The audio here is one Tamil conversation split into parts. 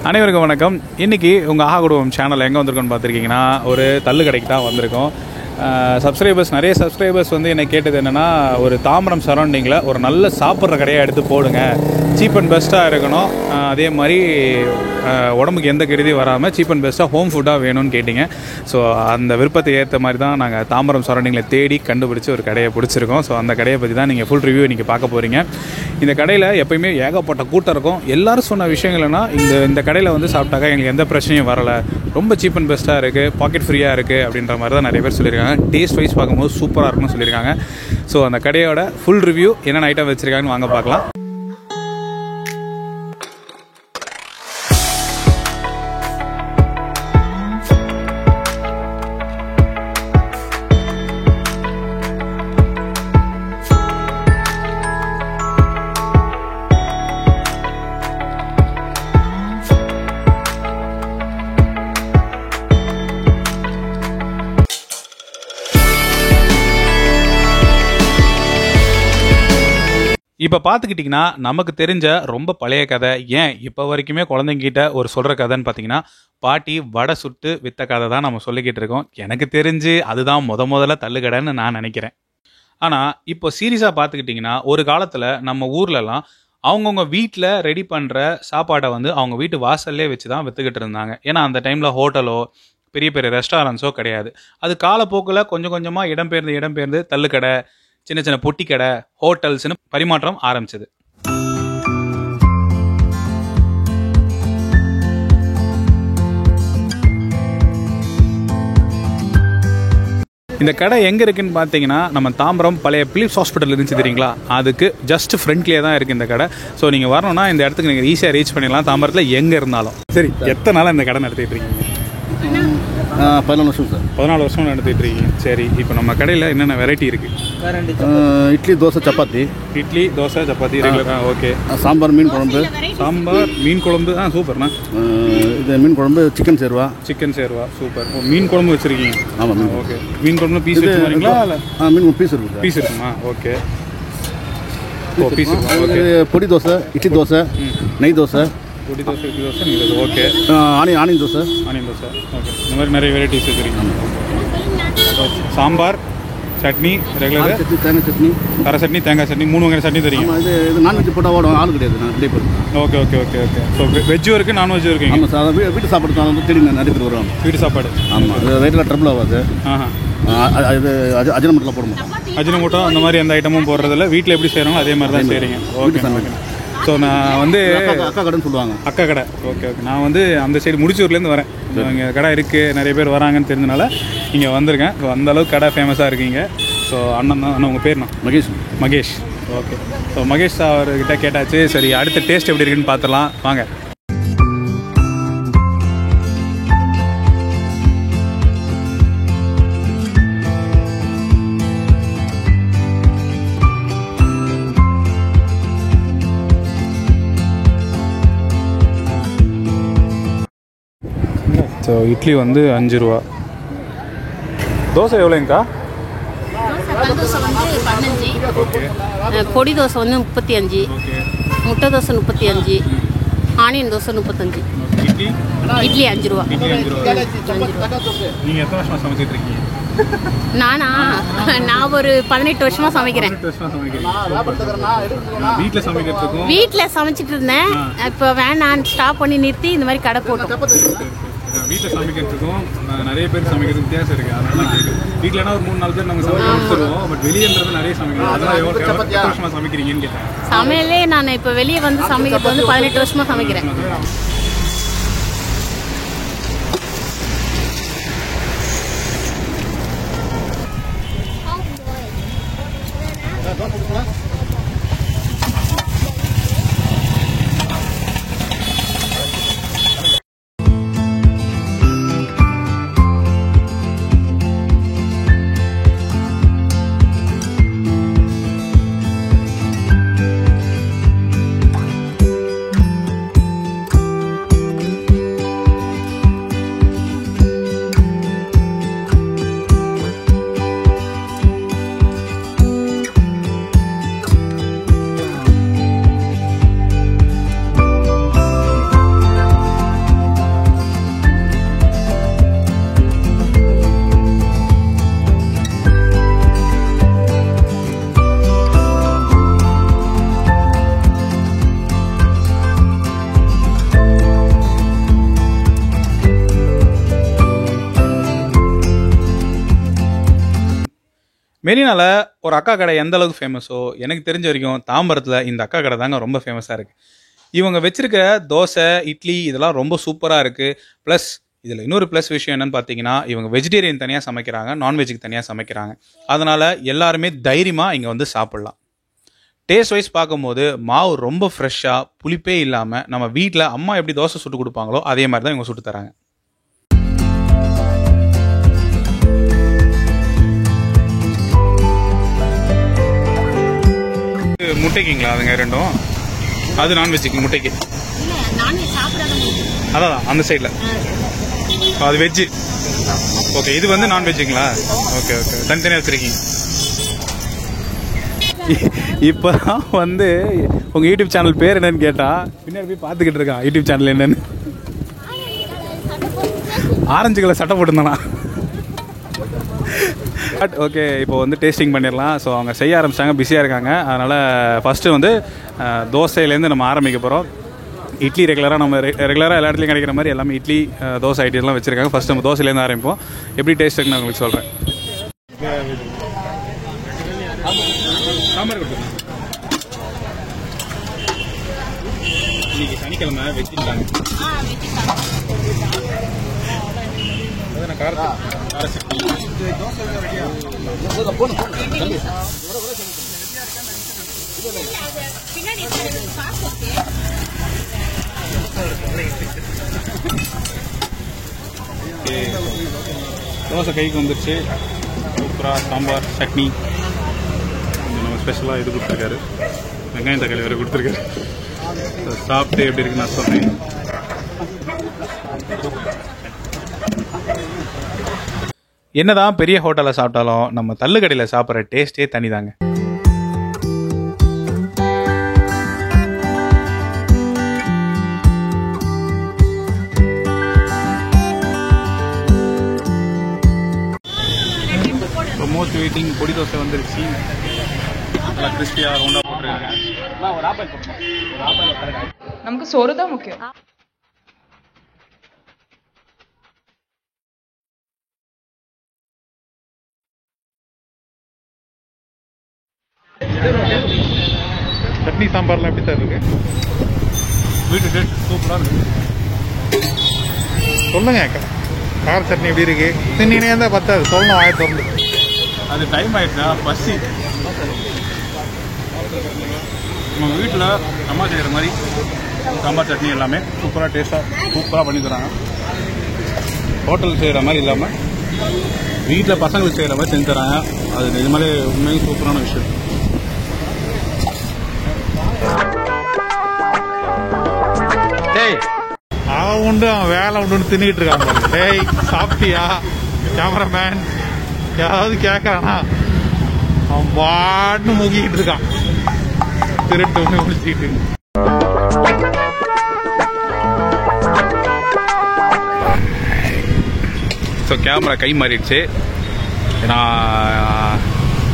அனைவருக்கும் வணக்கம். இன்றைக்கி உங்கள் ஆஹா குடும்பம் சேனல் எங்கே வந்திருக்கோன்னு பார்த்துருக்கீங்கன்னா ஒரு தள்ளு கடைக்கு தான் வந்திருக்கோம். நிறைய சப்ஸ்கிரைபர்ஸ் வந்து என்னை கேட்டது என்னென்னா, ஒரு தாம்பரம் சரௌண்டிங்கில் ஒரு நல்ல சாப்பிட்ற கடையாக எடுத்து போடுங்க, சீப் அண்ட் பெஸ்ட்டாக இருக்கணும், அதே மாதிரி உடம்புக்கு எந்த கெடுதியும் வராமல் சீப் அண்ட் பெஸ்ட்டாக ஹோம் ஃபுட்டாக வேணும்னு கேட்டிங்க. ஸோ அந்த விருப்பத்தை ஏற்ற மாதிரி தான் நாங்கள் தாம்பரம் சரௌண்டிங்கில் தேடி கண்டுபிடிச்சி ஒரு கடையை பிடிச்சிருக்கோம். ஸோ அந்த கடையை பற்றி தான் நீங்கள் ஃபுல் ரிவ்யூ இன்றைக்கி பார்க்க போகிறீங்க. இந்த கடையில் எப்போயுமே ஏகப்பட்ட கூட்டம் இருக்கும். எல்லோரும் சொன்ன விஷயங்கள்னா, இந்த கடையில் வந்து சாப்பிட்டாக்கா எங்களுக்கு எந்த பிரச்சனையும் வரலை, ரொம்ப சீப் அண்ட் பெஸ்ட்டாக இருக்குது, பாக்கெட் ஃப்ரீயாக இருக்குது அப்படின்ற மாதிரி தான் நிறைய பேர் சொல்லியிருக்காங்க. டேஸ்ட் வைஸ் பார்க்கும்போது சூப்பராக இருக்குன்னு சொல்லியிருக்காங்க. ஸோ அந்த கடையோட ஃபுல் ரிவ்யூ என்னென்ன ஐட்டம் வச்சுருக்காங்கன்னு வாங்க பார்க்கலாம். இப்போ பார்த்துக்கிட்டிங்கன்னா, நமக்கு தெரிஞ்ச ரொம்ப பழைய கதை, ஏன் இப்போ வரைக்குமே குழந்தைங்கிட்ட ஒரு சொல்கிற கதைன்னு பார்த்தீங்கன்னா, பாட்டி வடை சுட்டு விற்ற கதை தான் நம்ம சொல்லிக்கிட்டு இருக்கோம். எனக்கு தெரிஞ்சு அதுதான் முதல்ல தள்ளுக்கடைன்னு நான் நினைக்கிறேன். ஆனால் இப்போ சீரியஸாக பார்த்துக்கிட்டிங்கன்னா, ஒரு காலத்தில் நம்ம ஊர்லலாம் அவங்கவுங்க வீட்டில் ரெடி பண்ணுற சாப்பாடை வந்து அவங்க வீட்டு வாசல்லே வச்சு தான் விற்றுக்கிட்டு இருந்தாங்க. ஏன்னா அந்த டைமில் ஹோட்டலோ பெரிய பெரிய ரெஸ்டாரண்ட்ஸோ கிடையாது. அது காலப்போக்கில் கொஞ்சம் கொஞ்சமாக இடம்பெயர்ந்து தள்ளுக்கடை, சின்ன சின்ன பொட்டி கடை, ஹோட்டல்ஸ்னு பரிமாற்றம் ஆரம்பிச்சது. இந்த கடை எங்கே இருக்குன்னு பார்த்தீங்கன்னா, நம்ம தாம்பரம் பழைய பிலிப்ஸ் ஹாஸ்பிட்டல் இருந்துச்சு தெரியுங்களா, அதுக்கு ஜஸ்ட் ஃப்ரண்ட்லேயே தான் இருக்குது இந்த கடை. ஸோ நீங்கள் வரணும்னா இந்த இடத்துக்கு நீங்கள் ஈஸியாக ரீச் பண்ணிடலாம், தாம்பரத்தில் எங்கே இருந்தாலும். சரி, எத்தனை நாளாக இந்த கடை நடத்திட்டு இருக்கீங்க? 14 வருஷம் சார். 14 வருஷம் நடத்திட்டு இருக்கீங்க. சரி, இப்போ நம்ம கடையில் என்னென்ன வெரைட்டி இருக்குது? இட்லி, தோசை, சப்பாத்தி. இட்லி, தோசை, சப்பாத்தி ரெகுலர். ஓகே. சாம்பார், மீன் குழம்பு. சாம்பார், மீன் குழம்பு. சூப்பர்ண்ணா. இது மீன் குழம்பு, சிக்கன் சேர்வா. சூப்பர். மீன் குழம்பு வச்சுருக்கீங்க? ஆமாம். ஓகே. மீன் குழம்பு பீஸ் வச்சுருக்கீங்களா? மீன் பீஸ் இருக்குது. பீஸ் இருக்குமா? ஓகே. பீஸ் இருக்கு. பொடி தோசை, இட்லி தோசை, நெய் தோசை. பொடி தோசை, இட்லி தோசை, நெய் dosa. Okay. Onion dosa. Okay. இந்த மாதிரி நிறைய வெரைட்டிஸ் வச்சுருக்கீங்க. சாம்பார், சட்னி ரெகுலர், தேங்காய் சட்னி, கரை சட்னி, தேங்காய் சட்னி, 3 வகை சட்னி தெரியும். இது நான்வெஜ் போட்டால் ஓடும், ஆள் கிடையாது. ஓகே. ஸோ வெஜ்ஜும் இருக்குது, நான்வெஜ்ஜும் இருக்குங்க. ஆமாம் சார். வீட்டு சாப்பாடு தான் வந்து தேடி நிறைய பேர் வருவாங்க. வீட்டு சாப்பாடு. ஆமாம். அது ரேட்டில் ட்ரபிள் ஆகாது. இது அஜினமோட்டோலாம் போட மாட்டோம். அஜினமோட்டோ அந்த மாதிரி எந்த ஐட்டமும் போடுறதில்ல. வீட்டில் எப்படி செய்கிறாங்களோ அதே மாதிரி தான் செய்கிறீங்க. ஓகே. ஸோ நான் வந்து அக்கா கடைன்னு சொல்லுவாங்க. அக்கா கடை. ஓகே. நான் வந்து அந்த சைடு முடிச்சூர்லேருந்து வரேன். இங்கே கடை இருக்குது, நிறைய பேர் வராங்கன்னு தெரிஞ்சனால இங்கே வந்திருக்கேன். ஸோ அந்தளவுக்கு கடை ஃபேமஸாக இருக்கீங்க. ஸோ அண்ணன் தான். உங்கள் பேர் நான் மகேஷ். ஓகே. ஸோ மகேஷ் அவர்கிட்ட கேட்டாச்சு. சரி, அடுத்த டேஸ்ட் எப்படி இருக்குன்னு பார்த்துடலாம் வாங்க. ஸோ இட்லி வந்து 5 ரூபா. தோசை எவ்வளோங்கக்கா? பொடி தோசை வந்து 35, முட்டை தோசை 35, ஆனியன் தோசை 35. இட்லி 5 ரூபா. நீங்கள் எத்தனை வருஷமாக சமைச்சிட்டு இருக்கீங்க? நான் ஒரு 18 வருஷமாக சமைக்கிறேன். வீட்டில் சமைச்சிட்டு இருந்தேன். இப்போ வேணான்னு ஸ்டாப் பண்ணி நிறுத்தி இந்த மாதிரி கடை போட்டோம். வீட்டில் சமைக்கிறதுக்கும் நிறைய பேர் சமைக்கிறதுக்கு வித்தியாசம் இருக்குது. அதனால கேட்குது. வீட்டில்னா ஒரு 3-4 பேர் நம்ம சமைக்க கொடுத்துருவோம். பட் வெளியேன்றது நிறைய சமைக்கிறோம். அதெல்லாம் எவ்வளோ வருஷமாக சமைக்கிறீங்கன்னு கேட்டேன். சமையலே நான் இப்போ வெளியே வந்து சமைக்கிறது வந்து 18 வருஷமாக சமைக்கிறேன். மெரினாவில் ஒரு அக்கா கடை எந்த அளவுக்கு ஃபேமஸோ எனக்கு தெரிஞ்ச வரைக்கும் தாம்பரத்தில் இந்த அக்கா கடை தாங்க ரொம்ப ஃபேமஸாக இருக்குது. இவங்க வச்சுருக்க தோசை, இட்லி இதெல்லாம் ரொம்ப சூப்பராக இருக்குது. ப்ளஸ் இதில் இன்னொரு ப்ளஸ் விஷயம் என்னென்னு பார்த்தீங்கன்னா, இவங்க வெஜிடேரியன் தனியாக சமைக்கிறாங்க, நான்வெஜ்ஜுக்கு தனியாக சமைக்கிறாங்க. அதனால் எல்லாருமே தைரியமாக இங்கே வந்து சாப்பிட்லாம். டேஸ்ட் வைஸ் பார்க்கும்போது மாவு ரொம்ப ஃப்ரெஷ்ஷாக புளிப்பே இல்லாமல் நம்ம வீட்டில் அம்மா எப்படி தோசை சுட்டு கொடுப்பாங்களோ அதே மாதிரி தான் இவங்க சுட்டு தராங்க. முட்டைக்குங்களா அதுங்க ரெண்டும்? அது நான்வெஜ்ஜுக்கு, முட்டைக்கு அதான் அந்த சைடில் அது வெஜ்ஜு. ஓகே, இது வந்து நான்வெஜ்ஜுங்களா? ஓகே ஓகே, தனித்தனியாக வச்சுருக்கீங்க. இப்போ தான் வந்து உங்கள் யூடியூப் சேனல் பேர் என்னன்னு கேட்டால் பின்னாடி போய் பார்த்துக்கிட்டு இருக்கான் யூடியூப் சேனல் என்னன்னு. ஆரஞ்சு கலர் சட்டை போட்டுருந்தானா? பட் ஓகே, இப்போ வந்து டேஸ்டிங் பண்ணிடலாம். ஸோ அவங்க செய்ய ஆரம்பிச்சிட்டாங்க, பிஸியாக இருக்காங்க. அதனால் ஃபஸ்ட்டு வந்து தோசையிலேருந்து நம்ம ஆரம்பிக்க போகிறோம். இட்லி ரெகுலராக நம்ம ரெகுலராக எல்லா இடத்துலையும் கிடைக்கிற மாதிரி எல்லாமே இட்லி, தோசை ஐட்டம்லாம் வச்சுருக்காங்க. ஃபஸ்ட்டு நம்ம தோசையிலேருந்து ஆரம்பிப்போம். எப்படி டேஸ்ட் இருக்குன்னு உங்களுக்கு சொல்கிறேன். சாம்பார் கொடுத்துருங்க. இன்னைக்கு சனிக்கிழமை வச்சுருக்காங்க. தோசை கைக்கு வந்துருச்சு. சூப்பராக சாம்பார், சட்னி, நம்ம ஸ்பெஷலாக இது கொடுத்துருக்காரு. வெங்காயம் தக்காளி வேறு கொடுத்துருக்காரு. சாப்பிட்டு எப்படி இருக்குன்னு நான் சொன்னேன். என்னதான் பெரிய ஹோட்டலில் சாப்பிட்டாலும் நம்ம தள்ளுக்கடையில் சாப்பிட்ற டேஸ்ட்டே தனிதாங்க. மோஸ்ட் வெயிட்டிங் பொடி தோசை வந்துருச்சு. நல்லா கிறிஸ்பியாக ரவுண்டாக போட்டுருக்காங்க. நமக்கு சோறு தான் முக்கியம். சட்னி சாம்பார்லாம் எப்படி சார் இருக்கு? வீட்டு டேஸ்ட் சூப்பராக இருக்கு. சொல்லுங்க, கார சட்னி எப்படி இருக்கு? தின்னே தான் பத்தாது, சொல்லணும் வாயை திறந்து. அது டைம் ஆயிடுச்சா? பசி. நம்ம வீட்டில் அம்மா செய்கிற மாதிரி சாம்பார் சட்னி எல்லாமே சூப்பராக சூப்பராக பண்ணி தராங்க. ஹோட்டல் செய்கிற மாதிரி இல்லாமல் வீட்டில் பசங்களுக்கு செய்கிற மாதிரி செஞ்சு தராங்க. அது நிஜமாலே உண்மையும் சூப்பரான விஷயம். டேய், அவன் உண்டு அவன் வேலை உண்டுன்னு தின்னுட்டு இருக்கான். டேய், சாப்பிட்டியா? கேமராமேன் யாராவது கேட்கறானா? அவன் பாட்டுன்னு மூக்கிட்டு இருக்கான், திருட்டு முடிச்சுக்கிட்டு. ஸோ கேமரா கை மாறிடுச்சு. ஏன்னா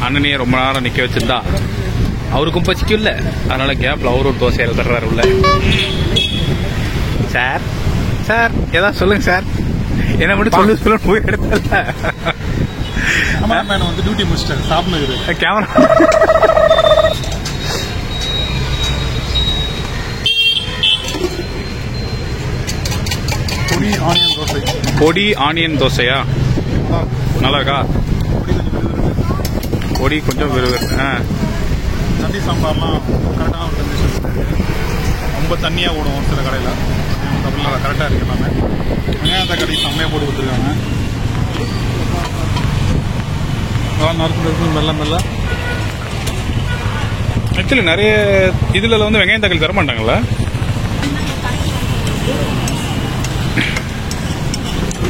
அண்ணனையே ரொம்ப நேரம் நிற்க வச்சிருந்தா அவருக்கும் பசிக்கும் இல்லை. அதனால கேப்ல அவரும் தோசையில் தர்றாரு உள்ள. சார் சார் ஏதாவது சொல்லுங்க சார். என்ன மட்டும் சொல்ல போய் எடுத்தல. கேமராமேன் வந்து டியூட்டி முடிச்சிட்டாரு, சாப்பிட்டு கேமரா. பொடி ஆனியன் தோசையா? நல்லா இருக்கா? பொடி கொஞ்சம் விறுவிறு. தண்ணி சாம்பார்லாம் கரெக்டான ஒரு கண்டிஷன். ரொம்ப தண்ணியாக ஓடும் ஒரு சில கடையில். அப்படிலாம் கரெக்டாக இருக்கு. எல்லாமே வெங்காயம் தக்காளி செம்மையாக போட்டு கொடுத்துருக்காங்க. நறுக்கு மெல்ல மெல்ல. ஆக்சுவலி நிறைய இதில் வந்து வெங்காயம் தக்காளி தர மாட்டாங்களா?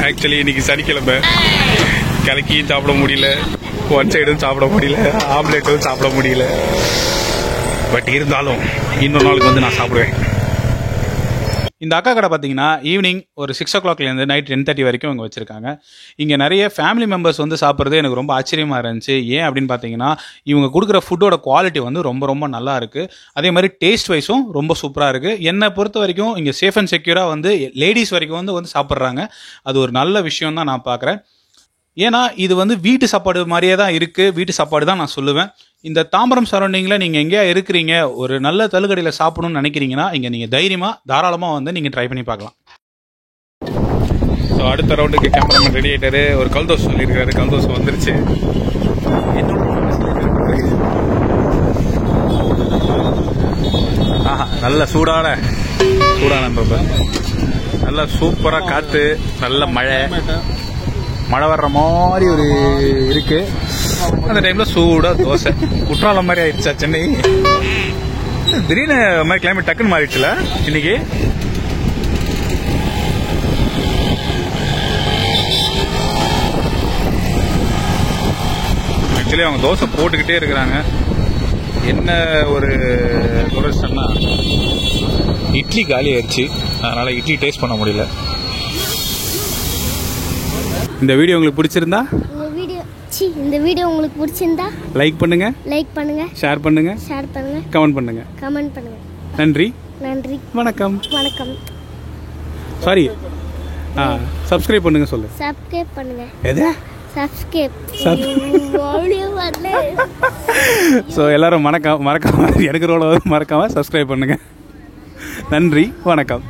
ஆக்சுவலி இன்னைக்கு சனிக்கிழமை, கலக்கியும் சாப்பிட முடியல, ஒன் சைடும் சாப்பிட முடியல, ஆம்லேட்டும் சாப்பிட முடியல. பட் இருந்தாலும் இன்னொரு நாளுக்கு வந்து நான் சாப்பிடுவேன். இந்த அக்கா கடை பார்த்தீங்கன்னா ஈவினிங் ஒரு 6 o'clockலேருந்து நைட் 10:30 வரைக்கும் இங்கே வச்சுருக்காங்க. இங்கே நிறைய ஃபேமிலி மெம்பர்ஸ் வந்து சாப்பிட்றது எனக்கு ரொம்ப ஆச்சரியமாக இருந்துச்சு. ஏன் அப்படின்னு பார்த்தீங்கன்னா, இவங்க கொடுக்குற ஃபுட்டோட குவாலிட்டி வந்து ரொம்ப ரொம்ப நல்லா இருக்குது. அதே மாதிரி டேஸ்ட் வைஸும் ரொம்ப சூப்பராக இருக்குது. என்னை பொறுத்த வரைக்கும் இங்கே சேஃப் அண்ட் செக்யூராக வந்து லேடிஸ் வரைக்கும் வந்து சாப்பிட்றாங்க. அது ஒரு நல்ல விஷயம் தான் நான் பார்க்குறேன். ஏன்னா இது வந்து வீட்டு சாப்பாடு மாதிரியே தான் இருக்குது, வீட்டு சாப்பாடு தான் நான் சொல்லுவேன். இந்த தாம்பரம் சரௌண்டிங்கில் நீங்கள் எங்கேயா இருக்கிறீங்க, ஒரு நல்ல தள்ளுக்கடையில் சாப்பிடணும்னு நினைக்கிறீங்கன்னா இங்கே நீங்கள் தைரியமாக தாராளமாக வந்து நீங்கள் ட்ரை பண்ணி பார்க்கலாம். ஸோ அடுத்த ரவுண்டுக்கு கேமராமேன் ரெடி ஆகிட்டாரு. ஒரு கல்தோஸ் சொல்லியிருக்காரு, கல்தோஸ் வந்துருச்சு. ஆஹா, நல்ல சூடான நல்லா சூப்பராக காற்று, நல்ல மழை வர்ற மாதிரி ஒரு இருக்கு. அந்த டைம்ல சூடா தோசை, குற்றாலம் மாதிரி ஆயிடுச்சா சென்னை? திடீர்னு மாதிரி கிளைமேட் டக்குன்னு மாறிடுச்சுல இன்னைக்கு. ஆக்சுவலி அவங்க தோசை போட்டுக்கிட்டே இருக்கிறாங்க. என்ன ஒரு சொன்னா இட்லி காலி ஆயிடுச்சு, அதனால இட்லி டேஸ்ட் பண்ண முடியல. இந்த வீடியோ உங்களுக்கு பிடிச்சிருந்தா இந்த வீடியோ உங்களுக்கு பிடிச்சிருந்தா லைக் பண்ணுங்க, ஷேர் பண்ணுங்க, கமெண்ட் பண்ணுங்க. நன்றி, வணக்கம். சாரி, சப்ஸ்கிரைப் பண்ணுங்க. சொல்லு. சப்ஸ்கிரைப் பண்ணுங்க. எது? சப்ஸ்கிரைப். ஸோ எல்லாரும் மறக்காம எனக்கு ரோல மறக்காம சப்ஸ்கிரைப் பண்ணுங்க. நன்றி, வணக்கம்.